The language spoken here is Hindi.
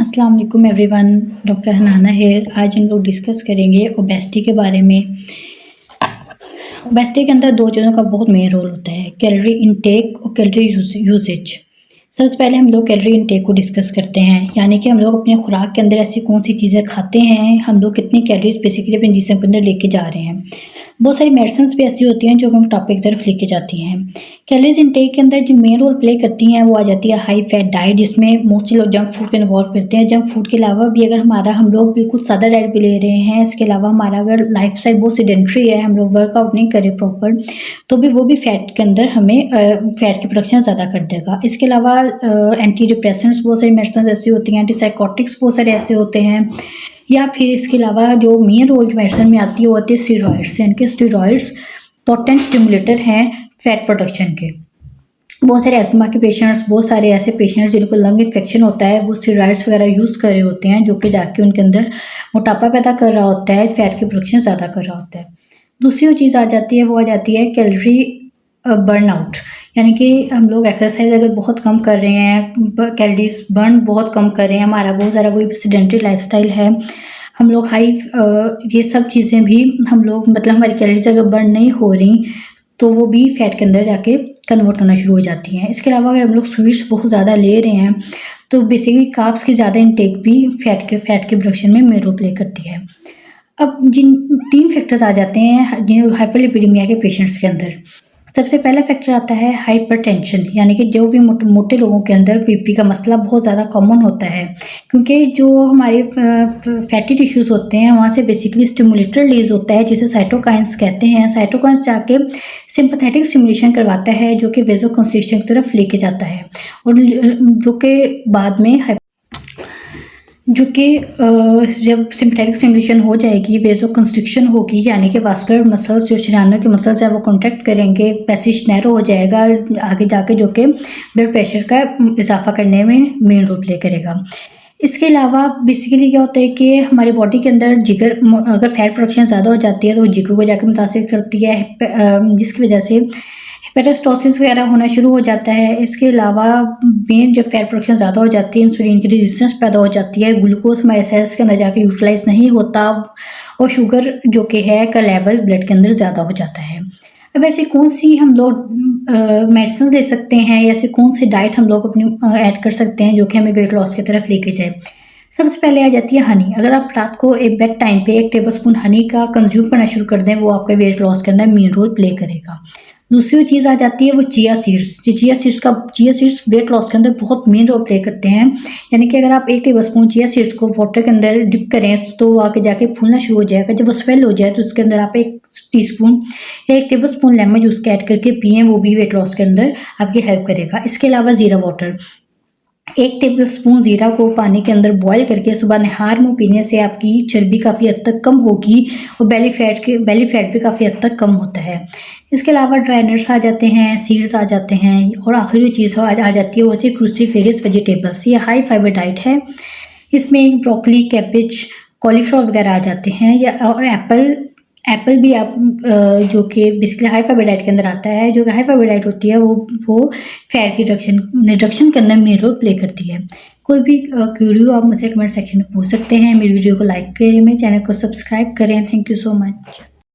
अस्सलाम वालेकुम एवरीवन, डॉक्टर हनाना हेयर। आज हम लोग डिस्कस करेंगे ओबेसिटी के बारे में। ओबेसिटी के अंदर दो चीज़ों का बहुत मेन रोल होता है, कैलोरी इनटेक और कैलोरी यूसेज। सबसे पहले हम लोग कैलोरी इनटेक को डिस्कस करते हैं, यानी कि हम लोग अपने खुराक के अंदर ऐसी कौन सी चीज़ें खाते हैं, हम लोग कितनी कैलोरीज बेसिकली अपने जिस्म के अंदर लेके जा रहे हैं। बहुत सारी मेडिसिन भी ऐसी होती हैं जो हम टॉपिक की तरफ लेके जाती हैं। कैलोरीज इनटेक के अंदर जो मेन रोल प्ले करती हैं वो आ जाती है हाई फैट डाइट, जिसमें मोस्टली लोग जंक फूड को इन्वॉल्व करते हैं। जंक फूड के अलावा भी अगर हम लोग बिल्कुल सादा डाइट भी ले रहे हैं, इसके अलावा हमारा अगर लाइफ स्टाइल बहुत सीडेंटरी है, हम लोग वर्कआउट नहीं करें प्रॉपर, तो भी वो भी फैट के अंदर हमें फैट की प्रोडक्शन ज़्यादा कर देगा। इसके अलावा एंटी डिप्रेसेंट्स बहुत सारी मेडिसिन ऐसी होती हैं, एंटीसाइकोटिक्स बहुत सारे ऐसे होते हैं, या फिर इसके अलावा जो मेन रोल मेडिसिन में आती है वो होती है स्टेरॉइड्स। यानी कि स्टेरॉइड्स पोटेंट स्टिमुलेटर हैं फैट प्रोडक्शन के। बहुत सारे अस्थमा के पेशेंट्स, बहुत सारे ऐसे पेशेंट्स जिनको लंग इन्फेक्शन होता है, वो स्टेरॉइड्स वगैरह यूज़ कर रहे होते हैं, जो कि जाके उनके अंदर मोटापा पैदा कर रहा होता है, फैट की प्रोडक्शन ज़्यादा कर रहा होता है। दूसरी जो चीज़ आ जाती है वो आ जाती है कैलोरी बर्नआउट, यानी कि हम लोग एक्सरसाइज अगर बहुत कम कर रहे हैं, कैलोरीज बर्न बहुत कम कर रहे हैं, हमारा बहुत सारा कोई सेडेंटरी लाइफस्टाइल है, हम लोग ये सब चीज़ें भी हम लोग मतलब हमारी कैलोरीज अगर बर्न नहीं हो रही तो वो भी फैट के अंदर जाके कन्वर्ट होना शुरू हो जाती हैं। इसके अलावा अगर हम लोग स्वीट्स बहुत ज़्यादा ले रहे हैं तो बेसिकली कार्ब्स की ज़्यादा इंटेक भी फैट के प्रोडक्शन में मेन रोल प्ले करती है। अब जिन 3 फैक्टर्स आ जाते हैं हाइपरलिपिडेमिया के पेशेंट्स के अंदर। सबसे पहला फैक्टर आता है हाइपरटेंशन, यानी कि जो भी मोटे लोगों के अंदर बीपी का मसला बहुत ज़्यादा कॉमन होता है, क्योंकि जो हमारे फैटी टिश्यूज़ होते हैं वहाँ से बेसिकली स्टिमुलेटर रिलीज होता है, जिसे साइटोकाइंस कहते हैं। साइटोकाइंस जाके सिंपैथेटिक स्टिमुलेशन करवाता है, जो कि वेसोकंस्ट्रिक्शन की तरफ लेके जाता है, और जो कि बाद में जब सिम्पथेटिक स्टिमुलेशन हो जाएगी, वेसोकंस्ट्रिक्शन होगी, यानी कि वास्कुलर मसल्स जो शरीर के मसल्स हैं वो कॉन्ट्रैक्ट करेंगे, पैसेज नैरो हो जाएगा आगे जाके, जो कि ब्लड प्रेशर का इजाफा करने में मेन रोल प्ले करेगा। इसके अलावा बेसिकली क्या होता है कि हमारी बॉडी के अंदर जिगर, अगर फैट प्रोडक्शन ज़्यादा हो जाती है तो वो जिगर को जाकर मुतासिर करती है, जिसकी वजह से हेपेटोस्टोसिस वगैरह होना शुरू हो जाता है। इसके अलावा मेन जब फैट प्रोडक्शन ज़्यादा हो जाती है, इंसुलिन की रेजिस्टेंस पैदा हो जाती है, ग्लूकोज हमारे सेल्स के अंदर जाके यूटिलाइज नहीं होता, और शुगर जो कि है का लेवल ब्लड के अंदर ज़्यादा हो जाता है। अब ऐसी कौन सी हम लोग मेडिसिन ले सकते हैं, या ऐसी कौन सी डाइट हम लोग अपनी ऐड कर सकते हैं जो कि हमें वेट लॉस की तरफ लेके जाए। सबसे पहले आ जाती है हनी। अगर आप रात को एक बेड टाइम पे 1 टेबलस्पून हनी का कंज्यूम करना शुरू कर दें, वो आपके वेट लॉस के अंदर मेन रोल प्ले करेगा। दूसरी चीज़ आ जाती है वो chia seeds. Chia seeds weight loss के अंदर बहुत मेन रोल प्ले करते हैं, यानी कि अगर आप 1 टेबलस्पून चिया सीड्स को वाटर के अंदर डिप करें तो वो आके जाके फूलना शुरू हो जाएगा। जब वो स्वेल हो जाए तो उसके अंदर आप 1 टीस्पून या 1 टेबलस्पून लेमन जूस के ऐड करके पिएं, वो भी वेट लॉस के अंदर आपकी हेल्प करेगा। इसके अलावा ज़ीरा वाटर, 1 टेबलस्पून ज़ीरा को पानी के अंदर बॉयल करके सुबह नहार मुँह पीने से आपकी चर्बी काफ़ी हद तक कम होगी, और बेली फैट भी काफ़ी हद तक कम होता है। इसके अलावा ड्राई नट्स आ जाते हैं, सीड्स आ जाते हैं, और आखिरी चीज़ आ जाती है वो होती है क्रूसीफेरस वेजिटेबल्स। ये हाई फाइबर डाइट है, इसमें ब्रोकली, कैबेज, कॉलीफ्लावर वगैरह आ जाते हैं, और एप्पल भी आप जो कि बेसिकली हाई फाइबर डाइट के अंदर आता है। जो कि हाई फाइबर डाइट होती है वो फैट की रिडक्शन के अंदर मेन रोल प्ले करती है। कोई भी क्यूरी हो आप मुझसे कमेंट सेक्शन में पूछ सकते हैं। मेरी वीडियो को लाइक करें, मेरे चैनल को सब्सक्राइब करें। Thank you so much.